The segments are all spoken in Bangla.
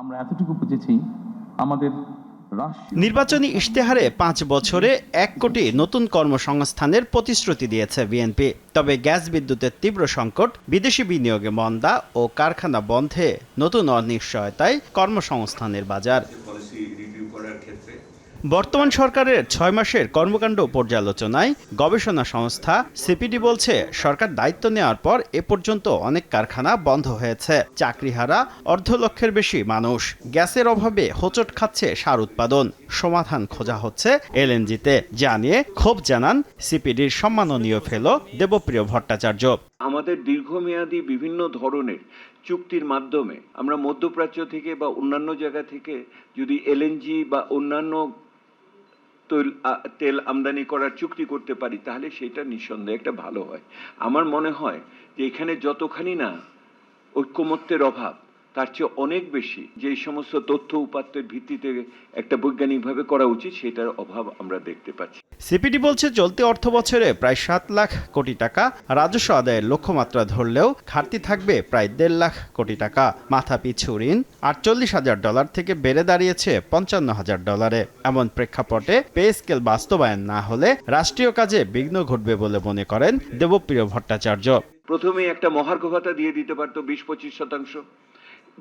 আমরা এতটুকু বুঝেছি আমাদের নির্বাচনী ইশতেহারে 5 বছরে 1 কোটি নতুন কর্মসংস্থানের প্রতিশ্রুতি দিয়েছে বিএনপি। তবে গ্যাস বিদ্যুতের তীব্র সংকট, বিদেশি বিনিয়োগে মন্দা ও কারখানা বন্ধে নতুন অনিশ্চয়তায় কর্মসংস্থানের বাজার। বর্তমান সরকারের 6 মাসের কর্মকাণ্ড পর্যালোচনায় গবেষণা সংস্থা সিপিডি বলছে, সরকার দায়িত্ব নেওয়ার পর এ পর্যন্ত অনেক কারখানা বন্ধ হয়েছে, চাকরিহারা 1.5 লক্ষের বেশি মানুষ, গ্যাসের অভাবে হোঁচট খাচ্ছে সার উৎপাদন, সমাধান খোঁজা হচ্ছে এলএনজিতে। জানিয়ে ক্ষোভ জানান সিপিডির সম্মাননীয় ফেলো দেবপ্রিয় ভট্টাচার্য। আমাদের দীর্ঘমেয়াদী বিভিন্ন ধরনের চুক্তির মাধ্যমে আমরা মধ্যপ্রাচ্য থেকে বা অন্যান্য জায়গা থেকে যদি এলএনজি বা অন্যান্য তেল আমদানি করার চুক্তি করতে পারি, তাহলে সেটা নিঃসন্দেহে একটা ভালো হয়। আমার মনে হয় যে এখানে যতখানি না ঐক্যমত্যের অভাব, তার চেয়ে অনেক বেশি যে সমস্ত তথ্য উপাত্তের ভিত্তিতে একটা বৈজ্ঞানিকভাবে করা উচিত, সেটার অভাব আমরা দেখতে পাচ্ছি। সিপিডি বলছে, চলতি অর্থ বছরে প্রায় 7 লাখ কোটি টাকা রাজস্ব আদায়ের লক্ষ্যমাত্রা ধরলেও ঘাটতি থাকবে প্রায় 1.5 লাখ কোটি টাকা। মাথা পিছু ঋণ $48,000 থেকে বেড়ে দাঁড়িয়েছে $55,000। এমন প্রেক্ষাপটে পে স্কেল বাস্তবায়ন না হলে রাষ্ট্রীয় কাজে বিঘ্ন ঘটবে বলে মনে করেন দেবপ্রিয় ভট্টাচার্য। প্রথমে একটা মহার্ঘ ভাতা দিয়ে দিতে পারতো 20-25%।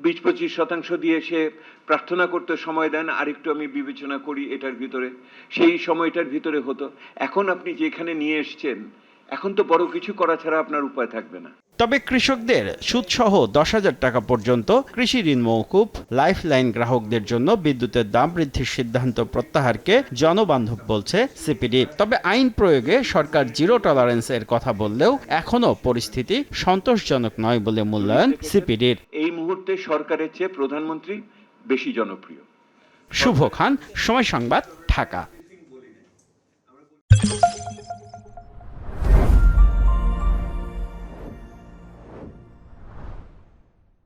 20-25% দিয়ে সে প্রার্থনা করতে সময় দেন, আরেকটু আমি বিবেচনা করি এটার ভিতরে, সেই সময়টার ভিতরে হতো। এখন আপনি যেখানে নিয়ে এসছেন, এখন তো বড় কিছু করা ছাড়া আপনার উপায় থাকবে না। তবে কৃষকদের সুদসহ 10,000 টাকা পর্যন্ত কৃষি ঋণ মওকুফ, লাইফলাইন গ্রাহকদের জন্য বিদ্যুতের দাম বৃদ্ধির সিদ্ধান্ত প্রত্যাহারকে জনবান্ধব বলছে সিপিডি। তবে আইন প্রয়োগে সরকার জিরো টলারেন্স এর কথা বললেও এখনো পরিস্থিতি সন্তোষজনক নয় বলে মূল্যায়ন সিপিডির। এই মুহূর্তে সরকারের চেয়ে প্রধানমন্ত্রী বেশি জনপ্রিয়। শুভ খান, সময় সংবাদ, ঢাকা।